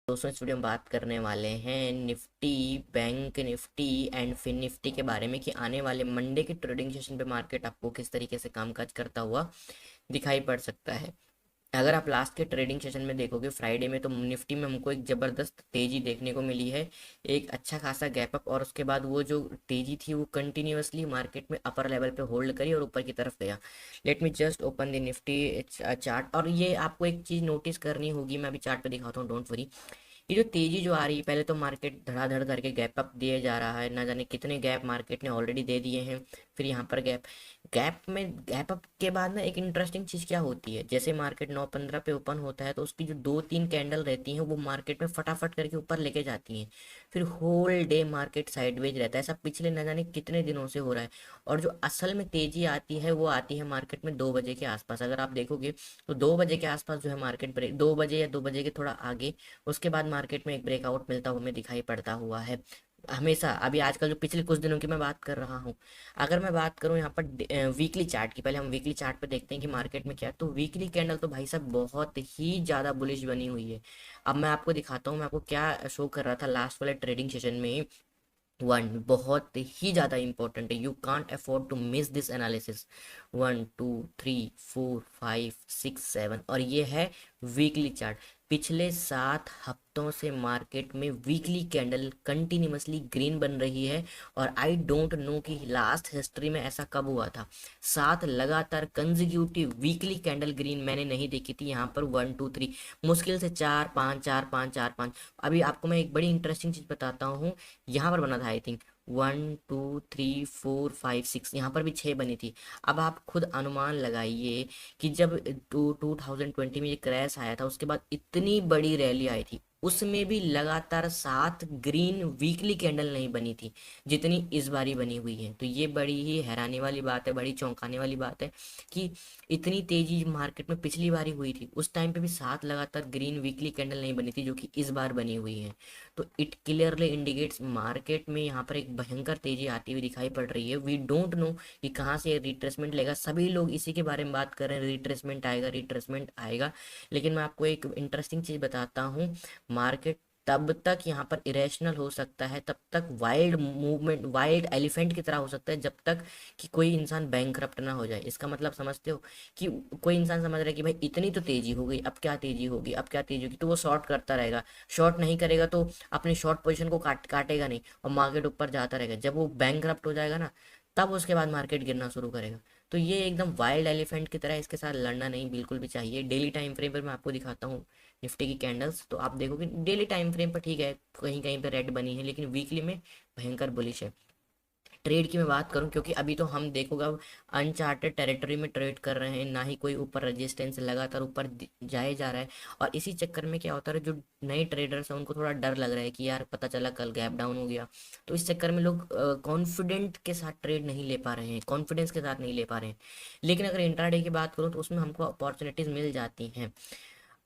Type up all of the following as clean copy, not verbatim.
दोस्तों इस वीडियो में बात करने वाले हैं Nifty, bank Nifty and fin Nifty के बारे में कि आने वाले मंडे के ट्रेडिंग सेशन पे मार्केट आपको किस तरीके से कामकाज करता हुआ दिखाई पड़ सकता है। अगर आप लास्ट के ट्रेडिंग सेशन में देखोगे फ्राइडे में, तो निफ्टी में हमको एक ज़बरदस्त तेज़ी देखने को मिली है, एक अच्छा खासा गैप अप, और उसके बाद वो जो तेज़ी थी वो कंटिन्यूअसली मार्केट में अपर लेवल पे होल्ड करी और ऊपर की तरफ गया। Let me just open the Nifty chart, और ये आपको एक चीज़ नोटिस करनी होगी, मैं अभी चार्ट पे दिखाता हूँ, डोंट वरी। ये जो तेजी जो आ रही है, पहले तो मार्केट धड़ाधड़ करके गैप अप दिए जा रहा है, ना जाने कितने गैप मार्केट ने ऑलरेडी दे दिए हैं। फिर यहाँ पर गैप गैप में गैप अप के बाद ना एक इंटरेस्टिंग चीज़ क्या होती है, जैसे मार्केट 9:15 पे ओपन होता है तो उसकी जो 2-3 कैंडल रहती हैं वो मार्केट में फटाफट करके ऊपर लेके जाती हैं। फिर होल डे मार्केट साइडवेज रहता है, ऐसा पिछले न जाने कितने दिनों से हो रहा है। और जो असल में तेजी आती है वो आती है मार्केट में 2 बजे के आसपास। अगर आप देखोगे तो 2 बजे के आसपास जो है मार्केट ब्रेक, 2 बजे या 2 बजे के थोड़ा आगे, उसके बाद मार्केट में एक ब्रेकआउट मिलता हुआ हमें दिखाई पड़ता हुआ है हमेशा। अभी आजकल जो पिछले कुछ दिनों की मैं बात कर रहा हूँ, अगर मैं बात करूँ यहाँ पर वीकली चार्ट की, पहले हम वीकली चार्ट पे देखते हैं कि मार्केट में क्या है। तो वीकली कैंडल तो भाई साहब बहुत ही ज़्यादा बुलिश बनी हुई है। अब मैं आपको दिखाता हूँ मैं आपको क्या शो कर रहा था लास्ट वाले ट्रेडिंग सेशन में। वन बहुत ही ज़्यादा इंपॉर्टेंट है, you can't afford to miss this analysis. 1 2 3 4 5 6 7, और ये है वीकली चार्ट। पिछले 7 हफ्तों से मार्केट में वीकली कैंडल कंटिन्यूसली ग्रीन बन रही है। और आई डोंट नो कि लास्ट हिस्ट्री में ऐसा कब हुआ था। 7 लगातार कंजिक्यूटिव वीकली कैंडल ग्रीन मैंने नहीं देखी थी यहाँ पर। 1 2 3, मुश्किल से 4 5 4 5 4 5। अभी आपको मैं एक बड़ी इंटरेस्टिंग चीज़ बताता हूँ, यहाँ पर बना था आई थिंक 1 2 3 4 5 6, यहाँ पर भी 6 बनी थी। अब आप खुद अनुमान लगाइए कि जब 2020 में ये क्रैश आया था, उसके बाद इतनी बड़ी रैली आई थी, उसमें भी लगातार 7 ग्रीन वीकली कैंडल नहीं बनी थी जितनी इस बारी बनी हुई है। तो ये बड़ी ही हैरानी वाली बात है, बड़ी चौंकाने वाली बात है कि इतनी तेजी मार्केट में पिछली बारी हुई थी, उस टाइम पे भी 7 लगातार ग्रीन वीकली कैंडल नहीं बनी थी जो कि इस बार बनी हुई है। तो इट क्लियरली इंडिकेट्स मार्केट में यहाँ पर एक भयंकर तेजी आती हुई दिखाई पड़ रही है। वी डोंट नो कि कहाँ से ये रिट्रेसमेंट लेगा, सभी लोग इसी के बारे में बात कर रहे हैं, रिट्रेसमेंट आएगा रिट्रेसमेंट आएगा। लेकिन मैं आपको एक इंटरेस्टिंग चीज़ बताता हूँ, मार्केट तब तक यहाँ पर इरेशनल हो सकता है, तब तक वाइल्ड मूवमेंट, वाइल्ड एलिफेंट की तरह हो सकता है, जब तक कि कोई इंसान बैंकरप्ट ना हो जाए। इसका मतलब समझते हो कि कोई इंसान समझ रहा है कि भाई इतनी तो तेजी हो गई, अब क्या तेजी होगी, अब क्या तेजी होगी, तो वो शॉर्ट करता रहेगा। शॉर्ट नहीं करेगा तो अपनी शॉर्ट पोजीशन को काटेगा नहीं, और मार्केट ऊपर जाता रहेगा। जब वो बैंकरप्ट हो जाएगा ना, तब उसके बाद मार्केट गिरना शुरू करेगा। तो ये एकदम वाइल्ड एलिफेंट की तरह, इसके साथ लड़ना नहीं बिल्कुल भी चाहिए। डेली टाइम फ्रेम पर मैं आपको दिखाता हूँ निफ्टी की कैंडल्स, तो आप देखोगे डेली टाइम फ्रेम पर ठीक है, कहीं कहीं पर रेड बनी है, लेकिन वीकली में भयंकर बुलिश है। ट्रेड की मैं बात करूं, क्योंकि अभी तो हम देखोगे अनचार्टेड टेरिटरी में ट्रेड कर रहे हैं, ना ही कोई ऊपर रेजिस्टेंस, लगातार ऊपर जाए जा रहा है। और इसी चक्कर में क्या होता है, जो नए ट्रेडर्स हैं उनको थोड़ा डर लग रहा है कि यार पता चला कल गैप डाउन हो गया, तो इस चक्कर में लोग कॉन्फिडेंट के साथ ट्रेड नहीं ले पा रहे हैं, कॉन्फिडेंस के साथ नहीं ले पा रहे हैं। लेकिन अगर इंट्राडे की बात करूँ तो उसमें हमको अपॉर्चुनिटीज़ मिल जाती हैं।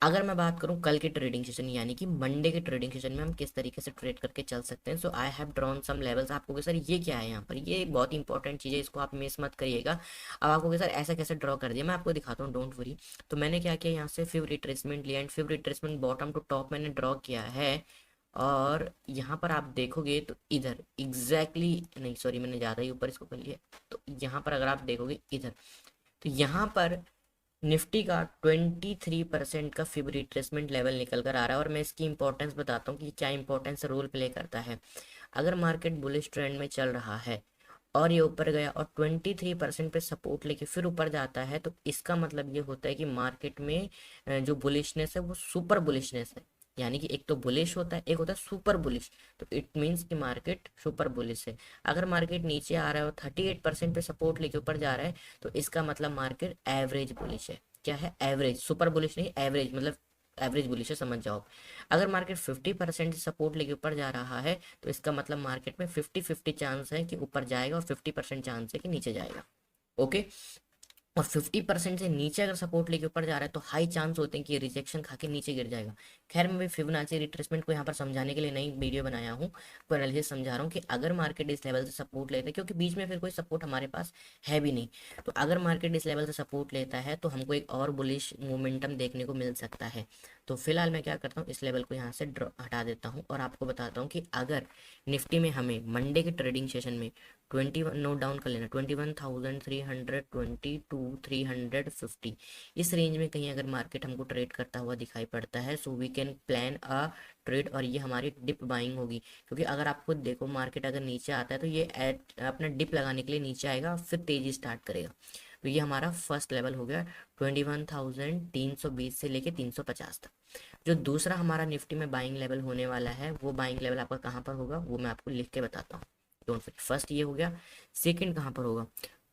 अगर मैं बात करूं कल के ट्रेडिंग सेशन यानी कि मंडे के ट्रेडिंग सेशन में हम किस तरीके से ट्रेड करके चल सकते हैं, so I have drawn some levels. आपको कि सर ये क्या है, यहाँ पर ये बहुत इंपॉर्टेंट चीज़ है, इसको आप मिस मत करिएगा। अब आपको कि सर ऐसा कैसे ड्रॉ कर दिया, मैं आपको दिखाता हूँ, डोंट वरी। तो मैंने क्या किया, यहाँ से फिर रिट्रेसमेंट लिया, एंड फिर रिट्रेसमेंट बॉटम टू टॉप मैंने ड्रॉ किया है। और यहाँ पर आप देखोगे तो इधर नहीं सॉरी, मैंने ज़्यादा ही ऊपर इसको कर लिया। तो यहाँ पर अगर आप देखोगे इधर, तो यहाँ पर निफ्टी का 23% का फिब रिट्रेसमेंट लेवल निकल कर आ रहा है। और मैं इसकी इंपॉर्टेंस बताता हूँ कि क्या इंपॉर्टेंस रोल प्ले करता है। अगर मार्केट बुलिश ट्रेंड में चल रहा है और ये ऊपर गया और 23% पे सपोर्ट लेके फिर ऊपर जाता है, तो इसका मतलब ये होता है कि मार्केट में जो बुलिशनेस है वो सुपर बुलिशनेस है। यानी कि एक तो बुलिश होता है, एक होता है सुपर बुलिश। तो इट मीन्स कि मार्केट सुपर बुलिश है। अगर मार्केट नीचे आ रहा है और 38% पे सपोर्ट लेके ऊपर जा रहा है, तो इसका मतलब मार्केट एवरेज बुलिश है। क्या है, एवरेज, सुपर बुलिश नहीं, एवरेज मतलब एवरेज बुलिश है, समझ जाओ। अगर मार्केट 50% सपोर्ट लेके ऊपर जा रहा है, तो इसका मतलब मार्केट में 50-50 चांस है कि ऊपर जाएगा और 50% चांस है कि नीचे जाएगा। ओके, और 50% से नीचे अगर सपोर्ट लेके ऊपर जा रहा है तो हाई चांस होते हैं कि रिजेक्शन खा के नीचे गिर जाएगा। खैर मैं भी फिबोनाची रिट्रेसमेंट को यहाँ पर समझाने के लिए नई वीडियो बनाया हूँ, को एनालिसिस समझा रहा हूँ कि अगर मार्केट इस लेवल से सपोर्ट लेता है, क्योंकि बीच में फिर कोई सपोर्ट हमारे पास है भी नहीं, तो अगर मार्केट इस लेवल से सपोर्ट लेता है तो हमको एक और बुलिश मोमेंटम देखने को मिल सकता है। तो फिलहाल मैं क्या करता हूँ, इस लेवल को यहाँ से हटा देता हूँ और आपको बताता हूँ कि अगर निफ्टी में हमें मंडे के ट्रेडिंग सेशन में 21, नोट डाउन कर लेना, 21,322 350 इस रेंज में कहीं अगर मार्केट हमको ट्रेड करता हुआ दिखाई पड़ता है, so we can plan a trade, और ये हमारी डिप बाइंग होगी। क्योंकि अगर आप खुद देखो मार्केट अगर नीचे आता है तो ये अपना डिप लगाने के लिए नीचे आएगा, फिर तेजी स्टार्ट करेगा। तो ये हमारा फर्स्ट लेवल हो गया 21,320 से लेके 350 तक। जो दूसरा हमारा निफ्टी में बाइंग लेवल होने वाला है, वो बाइंग लेवल आपका कहाँ पर होगा वो मैं आपको लिख के बताता हूँ, डोंट वरी। फर्स्ट ये हो गया, सेकंड कहाँ पर होगा,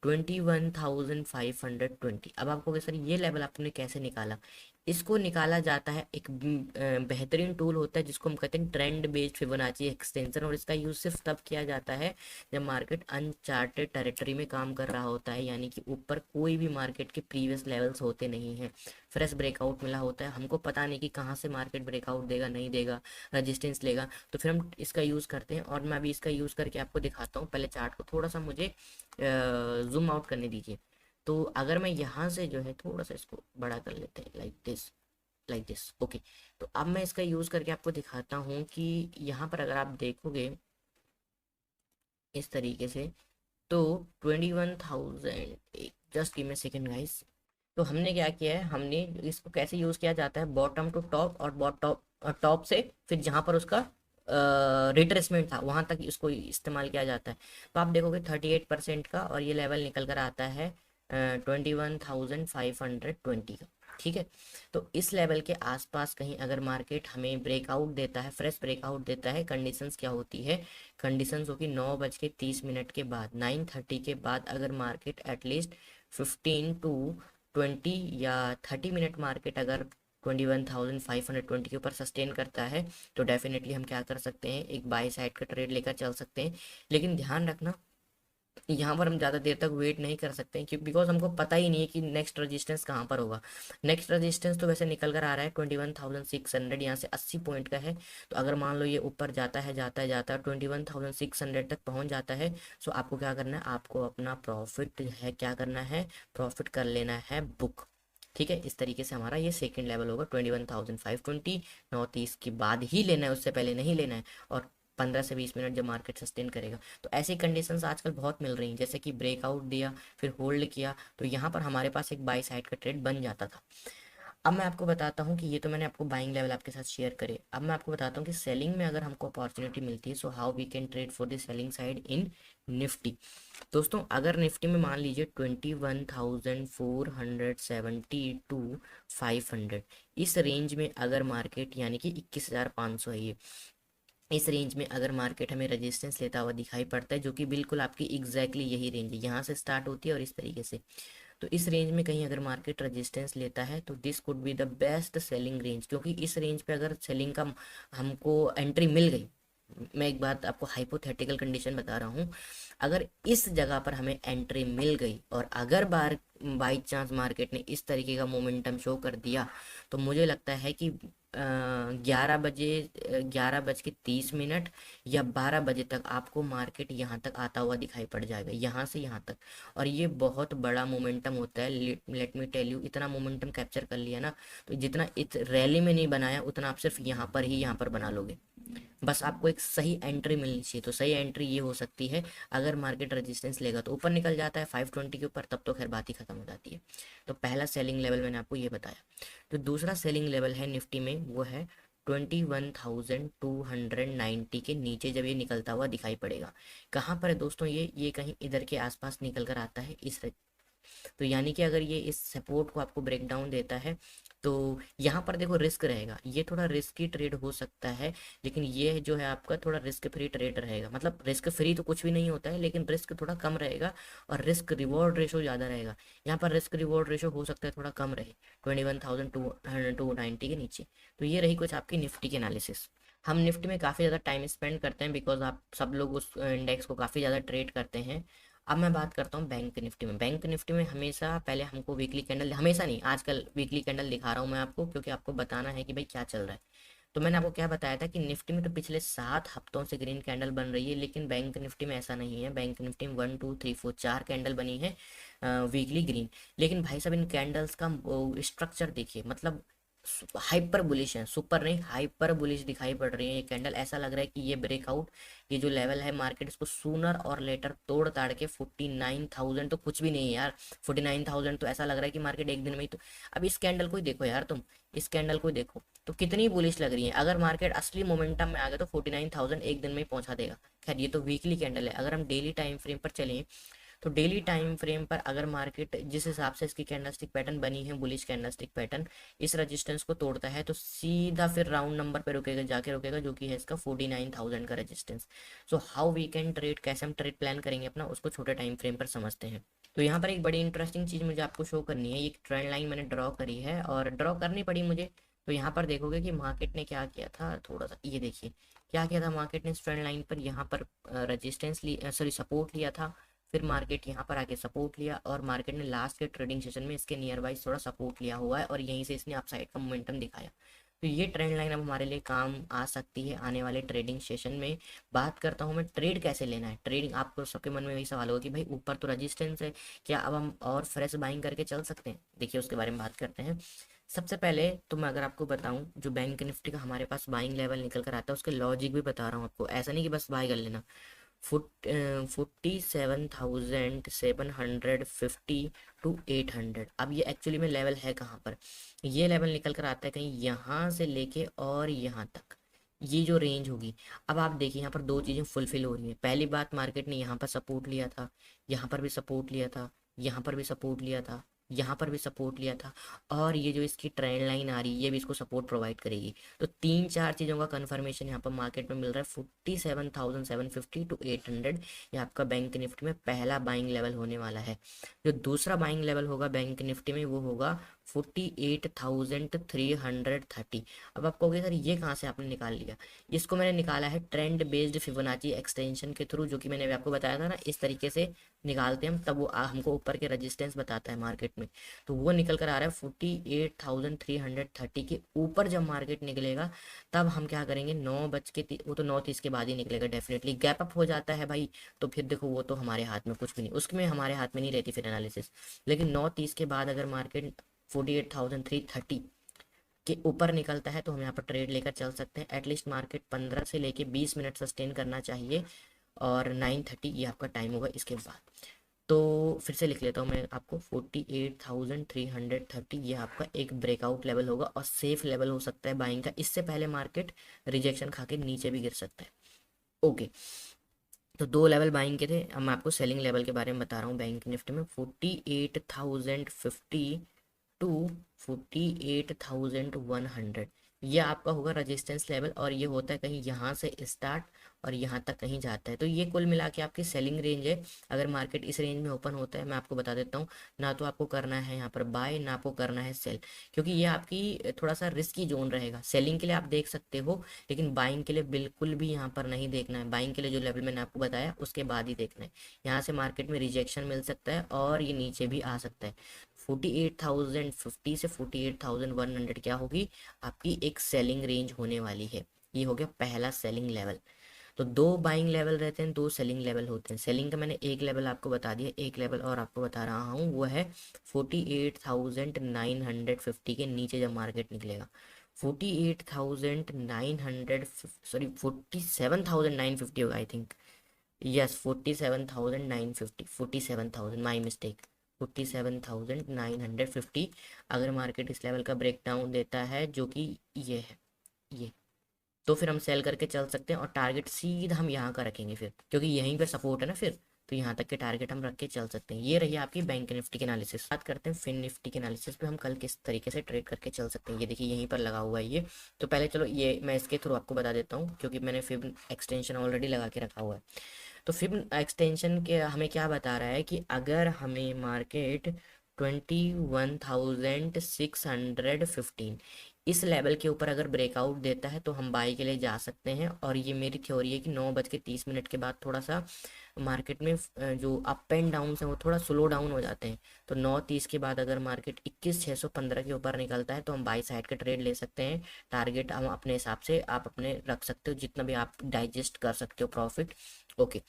21,520। अब आपको सर ये लेवल आपने कैसे निकाला, इसको निकाला जाता है एक बेहतरीन टूल होता है जिसको हम कहते हैं ट्रेंड बेस्ड फिबोनाची एक्सटेंशन, और इसका यूज सिर्फ तब किया जाता है जब मार्केट अनचार्टेड टेरिटरी में काम कर रहा होता है, यानी कि ऊपर कोई भी मार्केट के प्रीवियस लेवल्स होते नहीं हैं, फ्रेश ब्रेकआउट मिला होता है, हमको पता नहीं कि कहाँ से मार्केट ब्रेकआउट देगा नहीं देगा, रजिस्टेंस लेगा, तो फिर हम इसका यूज़ करते हैं। और मैं अभी इसका यूज़ करके आपको दिखाता हूँ, पहले चार्ट को थोड़ा सा मुझे जूम आउट करने दीजिए। तो अगर मैं यहाँ से जो है थोड़ा सा इसको बड़ा कर लेते हैं, लाइक दिस ओके। तो अब मैं इसका यूज़ करके आपको दिखाता हूँ कि यहाँ पर अगर आप देखोगे इस तरीके से, तो 21,000, just give me second guys. तो हमने क्या किया है, हमने इसको कैसे यूज़ किया जाता है, बॉटम टू टॉप और बॉटम टॉप से फिर जहाँ पर उसका रिट्रेसमेंट था वहां तक इसको इस्तेमाल किया जाता है। तो आप देखोगे 38% का, और ये लेवल निकल कर आता है 21,520 का। ठीक है, तो इस लेवल के आसपास कहीं अगर मार्केट हमें ब्रेकआउट देता है, फ्रेश ब्रेकआउट देता है, कंडीशंस क्या होती है, कंडीशंस होगी 9:30 के बाद, 9:30 के बाद अगर मार्केट एटलीस्ट 15 to 20 या 30 मिनट मार्केट अगर 21,520 के ऊपर सस्टेन करता है, तो डेफिनेटली हम क्या कर सकते हैं, एक बाई साइड का ट्रेड लेकर चल सकते हैं। लेकिन ध्यान रखना, यहाँ पर हम ज़्यादा देर तक वेट नहीं कर सकते हैं, क्योंकि बिकॉज हमको पता ही नहीं है कि नेक्स्ट रजिस्टेंस कहाँ पर होगा। नेक्स्ट रजिस्टेंस तो वैसे निकल कर आ रहा है 21,600, यहाँ से 80 पॉइंट का है। तो अगर मान लो ये ऊपर जाता है 21,600 तक पहुँच जाता है, सो आपको क्या करना है, आपको अपना प्रॉफिट है क्या करना है, प्रॉफिट कर लेना है बुक। ठीक है, इस तरीके से हमारा ये सेकंड लेवल होगा 21,520, 9:30 के बाद ही लेना है, उससे पहले नहीं लेना है। और 15 से 20 मिनट जब मार्केट सस्टेन करेगा, तो ऐसी कंडीशंस आजकल बहुत मिल रही हैं, जैसे कि ब्रेकआउट दिया फिर होल्ड किया, तो यहाँ पर हमारे पास एक बाई साइड का ट्रेड बन जाता था। अब मैं आपको बताता हूँ कि ये तो मैंने आपको बाइंग लेवल आपके साथ शेयर करे, अब मैं आपको बताता हूँ कि सेलिंग में अगर हमको अपॉर्चुनिटी मिलती है, so how we can trade for the selling side in Nifty. दोस्तों अगर निफ्टी में मान लीजिए 21,470 to 500, इस रेंज में अगर मार्केट, यानी कि 21,500 है ये, इस रेंज में अगर मार्केट हमें रेजिस्टेंस लेता हुआ दिखाई पड़ता है, जो कि बिल्कुल आपकी एग्जैक्टली यही रेंज है, यहाँ से स्टार्ट होती है और इस तरीके से, तो इस रेंज में कहीं अगर मार्केट रेजिस्टेंस लेता है तो this could be the best selling range, क्योंकि इस रेंज पे अगर सेलिंग का हमको एंट्री मिल गई, मैं एक बात आपको हाइपोथेटिकल कंडीशन बता रहा हूँ, अगर इस जगह पर हमें एंट्री मिल गई और अगर बाई चांस मार्केट ने इस तरीके का मोमेंटम शो कर दिया, तो मुझे लगता है कि 11 बज के 30 मिनट या 12 बजे तक आपको मार्केट यहाँ तक आता हुआ दिखाई पड़ जाएगा, यहाँ से यहाँ तक। और ये बहुत बड़ा मोमेंटम होता है, लेट मी टेल यू, इतना मोमेंटम कैप्चर कर लिया ना, तो जितना इस रैली में नहीं बनाया उतना आप सिर्फ यहाँ पर बना लोगे। बस आपको एक सही एंट्री मिलनी चाहिए, तो सही एंट्री ये हो सकती है, अगर मार्केट रेजिस्टेंस लेगा तो ऊपर निकल जाता है 520 के ऊपर, तब तो खैर बात ही खत्म हो जाती है। तो पहला सेलिंग लेवल मैंने आपको ये बताया। तो दूसरा सेलिंग लेवल है निफ्टी में, वो है 21,290 के नीचे जब ये निकलता हुआ दिखाई पड़ेगा। कहाँ पर है दोस्तों, ये कहीं इधर के आसपास निकल कर आता है इस, तो यानी कि अगर ये इस सपोर्ट को आपको ब्रेक डाउन देता है, तो यहाँ पर देखो रिस्क रहेगा, ये थोड़ा रिस्की ट्रेड हो सकता है, लेकिन ये जो है आपका थोड़ा रिस्क फ्री ट्रेड रहेगा। मतलब रिस्क फ्री तो कुछ भी नहीं होता है, लेकिन रिस्क थोड़ा कम रहेगा और रिस्क रिवॉर्ड रेशो ज़्यादा रहेगा। यहाँ पर रिस्क रिवॉर्ड रेशो हो सकता है थोड़ा कम रहे, 21,290 के नीचे। तो ये रही कुछ आपकी निफ्टी की एनालिसिस। हम निफ्टी में काफ़ी ज़्यादा टाइम स्पेंड करते हैं, बिकॉज आप सब लोग उस इंडेक्स को काफ़ी ज़्यादा ट्रेड करते हैं। अब मैं बात करता हूँ बैंक निफ्टी में। बैंक निफ्टी में हमेशा पहले हमको वीकली कैंडल, हमेशा नहीं, आजकल वीकली कैंडल दिखा रहा हूँ मैं आपको, क्योंकि आपको बताना है कि भाई क्या चल रहा है। तो मैंने आपको क्या बताया था कि निफ्टी में तो पिछले 7 हफ्तों से ग्रीन कैंडल बन रही है, लेकिन बैंक निफ्टी में ऐसा नहीं है। बैंक निफ्टी में 1 2 3 4 4 कैंडल बनी है वीकली ग्रीन। लेकिन भाई साहब, इन कैंडल्स का स्ट्रक्चर देखिए, मतलब हाइपर बुलिश है, सुपर नहीं हाइपर बुलिश दिखाई पड़ रही है ये कैंडल। ऐसा लग रहा है कि ये ब्रेकआउट, ये जो लेवल है मार्केट इसको सूनर और लेटर तोड़ ताड़ के 49,000 तो कुछ भी नहीं है यार। 49,000 तो ऐसा लग रहा है कि मार्केट एक दिन में ही तो। अब इस कैंडल को ही देखो यार तुम, इस कैंडल को ही देखो तो कितनी बुलिश लग रही है। अगर मार्केट असली मोमेंटम में आ गया तो 49,000 एक दिन में ही पहुंचा देगा। खैर ये तो वीकली कैंडल है। अगर हम डेली टाइम फ्रेम पर चलें तो डेली टाइम फ्रेम पर अगर मार्केट जिस हिसाब से इसकी कैंडलस्टिक पैटर्न बनी है, बुलिश कैंडलस्टिक पैटर्न, इस रेजिस्टेंस को तोड़ता है तो सीधा फिर राउंड नंबर पे रुकेगा, जाके रुकेगा, जो कि है इसका 49,000 का resistance. So how we can trade, कैसे हम ट्रेड प्लान करेंगे अपना, उसको छोटे टाइम फ्रेम पर समझते हैं। तो यहाँ पर एक बड़ी इंटरेस्टिंग चीज़ मुझे आपको शो करनी है। एक ट्रेंड लाइन मैंने ड्रॉ करी है और ड्रॉ करनी पड़ी मुझे। तो यहाँ पर देखोगे कि मार्केट ने क्या किया था, थोड़ा सा ये देखिए क्या किया था मार्केट ने। इस ट्रेंड लाइन पर यहाँ पर रेजिस्टेंस ली, सॉरी सपोर्ट लिया था। फिर मार्केट यहाँ पर आके सपोर्ट लिया और मार्केट ने लास्ट के ट्रेडिंग सेशन में इसके नियर बाई थोड़ा सपोर्ट लिया हुआ है और यहीं से इसने अपसाइड का मोमेंटम दिखाया। तो ये ट्रेंड लाइन अब हमारे लिए काम आ सकती है आने वाले ट्रेडिंग सेशन में। बात करता हूँ मैं ट्रेड कैसे लेना है। ट्रेडिंग, आपको सबके मन में वही सवाल होगा कि भाई ऊपर तो रेजिस्टेंस है, क्या अब हम और फ्रेश बाइंग करके चल सकते हैं। देखिए उसके बारे में बात करते हैं। सबसे पहले तो मैं अगर आपको बताऊं, जो बैंक निफ्टी का हमारे पास बाइंग लेवल निकल कर आता है उसके लॉजिक भी बता रहा हूँ आपको। ऐसा नहीं कि बस बाय कर लेना। 47,750 टू 800। अब ये एक्चुअली में लेवल है कहाँ पर, ये लेवल निकल कर आता है कहीं यहाँ से लेके और यहाँ तक, ये जो रेंज होगी। अब आप देखिए यहाँ पर दो चीज़ें फुलफिल हो रही हैं। पहली बात, मार्केट ने यहाँ पर सपोर्ट लिया था, यहाँ पर भी सपोर्ट लिया था, यहाँ पर भी सपोर्ट लिया था, यहाँ पर भी सपोर्ट लिया था, और ये जो इसकी ट्रेंड लाइन आ रही है ये भी इसको सपोर्ट प्रोवाइड करेगी। तो तीन चार चीज़ों का कंफर्मेशन यहाँ पर मार्केट में मिल रहा है। 47,750 टू 800 ये आपका बैंक निफ्टी में पहला बाइंग लेवल होने वाला है। जो दूसरा बाइंग लेवल होगा बैंक निफ्टी में वो होगा 48,330। अब आप कहोगे सर ये कहाँ से आपने निकाल लिया। इसको मैंने निकाला है ट्रेंड बेस्ड फिबोनाची एक्सटेंशन के थ्रू, जो कि मैंने आपको बताया था ना, इस तरीके से निकालते हैं हम, तब वो हमको ऊपर के रेजिस्टेंस बताता है मार्केट में। तो वो निकल कर आ रहा है 48,330 के ऊपर। जब मार्केट निकलेगा तब हम क्या करेंगे, वो तो 9:30 के बाद ही निकलेगा डेफिनेटली। गैप अप हो जाता है भाई तो फिर देखो वो तो हमारे हाथ में कुछ भी नहीं, उसमें हमारे हाथ में नहीं रहती फिर एनालिसिस। लेकिन 9:30 के बाद अगर मार्केट 48,330 के ऊपर निकलता है तो हम यहाँ पर ट्रेड लेकर चल सकते हैं। एटलीस्ट मार्केट 15 से लेके 20 मिनट सस्टेन करना चाहिए और 9:30 ये आपका टाइम होगा इसके बाद। तो फिर से लिख लेता हूँ मैं आपको, 48,330 ये आपका एक ब्रेकआउट लेवल होगा और सेफ लेवल हो सकता है बाइंग का। इससे पहले मार्केट रिजेक्शन खा के नीचे भी गिर सकता है। ओके, तो दो लेवल बाइंग के थे। अब मैं आपको सेलिंग लेवल के बारे में बता रहा हूँ बैंक निफ्टी में। 48,050 टू 48,100 ये आपका होगा रेजिस्टेंस लेवल, और ये होता है कहीं यहाँ से स्टार्ट और यहाँ तक कहीं जाता है। तो ये कुल मिला के आपकी सेलिंग रेंज है। अगर मार्केट इस रेंज में ओपन होता है, मैं आपको बता देता हूँ, ना तो आपको करना है यहाँ पर बाय, ना आपको करना है सेल, क्योंकि ये आपकी थोड़ा सा रिस्की जोन रहेगा। सेलिंग के लिए आप देख सकते हो, लेकिन बाइंग के लिए बिल्कुल भी यहाँ पर नहीं देखना है। बाइंग के लिए जो लेवल मैंने आपको बताया उसके बाद ही देखना है। यहाँ से मार्केट में रिजेक्शन मिल सकता है और ये नीचे भी आ सकता है। 48,050 से 48,100 क्या होगी, आपकी एक सेलिंग रेंज होने वाली है। ये हो गया पहला सेलिंग लेवल। तो दो बाइंग लेवल रहते हैं, दो सेलिंग लेवल होते हैं। सेलिंग का मैंने एक लेवल आपको बता दिया, एक लेवल और आपको बता रहा हूँ, वो है 48,950 के नीचे जब मार्केट निकलेगा। 48,900, सॉरी 47,950 होगा I think. Yes 47,950, 47,000, my mistake, 47,950। अगर मार्केट इस लेवल का ब्रेक डाउन देता है जो कि ये है, ये, तो फिर हम सेल करके चल सकते हैं और टारगेट सीधा हम यहाँ का रखेंगे फिर, क्योंकि यहीं पे सपोर्ट है ना फिर। तो यहाँ तक के टारगेट हम रख के चल सकते हैं। ये रही आपकी बैंक निफ्टी की एनालिसिस। बात करते हैं फिन निफ्टी की एनालिसिस पे, हम कल किस तरीके से ट्रेड करके चल सकते हैं। ये देखिए यहीं पर लगा हुआ है ये। तो पहले चलो ये मैं इसके थ्रू आपको बता देता हूँ, क्योंकि मैंने फिब एक्सटेंशन ऑलरेडी लगा के रखा हुआ है। तो फिब एक्सटेंशन के हमें क्या बता रहा है कि अगर हमें मार्केट 21,615 इस लेवल के ऊपर अगर ब्रेकआउट देता है तो हम बाई के लिए जा सकते हैं। और ये मेरी थ्योरी है कि 9:30 के बाद थोड़ा सा मार्केट में जो अप एंड डाउन है वो थोड़ा स्लो डाउन हो जाते हैं। तो 9:30 के बाद अगर मार्केट 21,615 के ऊपर निकलता है तो हम बाई साइड का ट्रेड ले सकते हैं। टारगेट हम अपने हिसाब से आप अपने रख सकते हो, जितना भी आप डाइजेस्ट कर सकते हो प्रॉफिट। ओके,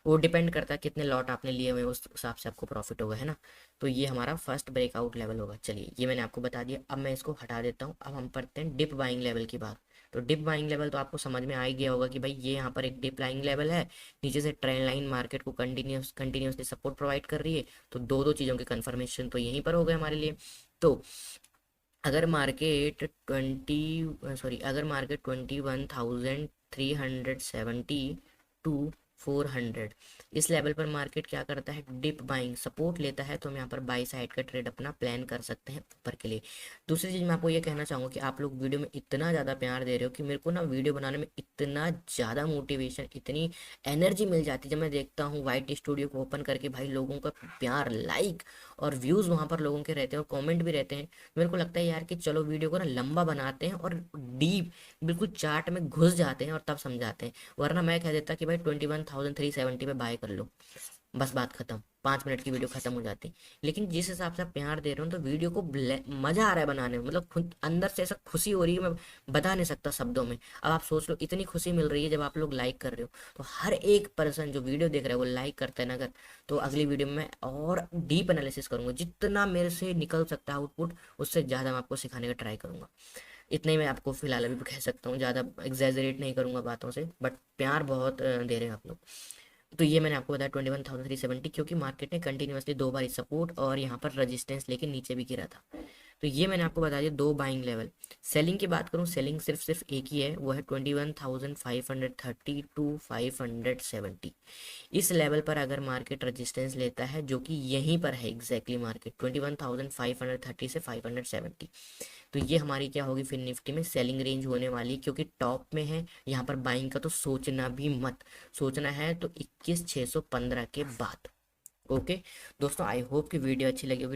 वो डिपेंड करता है कितने लॉट आपने लिए हुए हैं, उस हिसाब से आपको प्रॉफिट होगा, है ना। तो ये हमारा फर्स्ट ब्रेकआउट लेवल होगा। चलिए ये मैंने आपको बता दिया, अब मैं इसको हटा देता हूँ। अब हम पढ़ते हैं डिप बाइंग लेवल की बात। तो डिप बाइंग लेवल तो आपको समझ में आ ही गया होगा कि भाई ये यहाँ पर एक डिप बाइंग लेवल है, नीचे से ट्रेंड लाइन मार्केट को कंटिन्यूसली सपोर्ट प्रोवाइड कर रही है। तो दो दो चीज़ों की कंफर्मेशन तो यहीं पर हो गए हमारे लिए। तो अगर मार्केट 21,370 टू 400 इस लेवल पर मार्केट क्या करता है, डिप बाइंग सपोर्ट लेता है, तो हम यहाँ पर बाई साइड का ट्रेड अपना प्लान कर सकते हैं ऊपर के लिए। दूसरी चीज़ मैं आपको ये कहना चाहूँगा कि आप लोग वीडियो में इतना ज़्यादा प्यार दे रहे हो कि मेरे को ना वीडियो बनाने में इतना ज़्यादा मोटिवेशन, इतनी एनर्जी मिल जाती है जब मैं देखता हूँ वाइट स्टूडियो को ओपन करके, भाई लोगों का प्यार, लाइक और व्यूज़ वहाँ पर लोगों के रहते हैं और कॉमेंट भी रहते हैं। मेरे को लगता है यार कि चलो वीडियो को ना लंबा बनाते हैं और डीप बिल्कुल चार्ट में घुस जाते हैं और तब समझाते हैं। वरना मैं कह देता कि भाई 21,370 पे बाय कर लो, बस बात खत्म, 5 मिनट की वीडियो खत्म हो जाती। लेकिन जिस हिसाब से आप प्यार दे रहे हो तो वीडियो को मजा आ रहा है बनाने में, मतलब खुद अंदर से ऐसा खुशी हो रही है, मैं बता नहीं सकता शब्दों में। अब आप सोच लो, इतनी खुशी मिल रही है जब आप लोग लाइक कर रहे हो। तो हर एक पर्सन जो वीडियो देख रहा है वो लाइक करता है ना, अगर तो अगली वीडियो में मैं और डीप एनालिसिस करूंगा, जितना मेरे से निकल सकता है आउटपुट उससे ज़्यादा मैं आपको सिखाने का ट्राई करूंगा। इतना ही मैं आपको फिलहाल अभी कह सकता हूँ, ज़्यादा एग्जैजरेट नहीं करूंगा बातों से, बट प्यार बहुत दे रहे हैं आप लोग। तो ये मैंने आपको बताया 21,370, क्योंकि मार्केट ने कंटिन्यूसली दो बार सपोर्ट और यहाँ पर रजिस्टेंस लेके नीचे भी गिरा था। तो ये मैंने आपको बता दिया दो बाइंग लेवल। सेलिंग की बात करूँ, सेलिंग सिर्फ एक ही है, वो है 21,530 टू 570। इस लेवल पर अगर मार्केट रेजिस्टेंस लेता है, जो कि यहीं पर है एग्जैक्टली मार्केट 21,530 से 570, तो ये हमारी क्या होगी फिर निफ्टी में सेलिंग रेंज होने वाली, क्योंकि टॉप में है। यहाँ पर बाइंग का तो सोचना भी मत, सोचना है तो 21,615 के बाद। ओके दोस्तों, आई होप कि वीडियो अच्छी लगी होगी।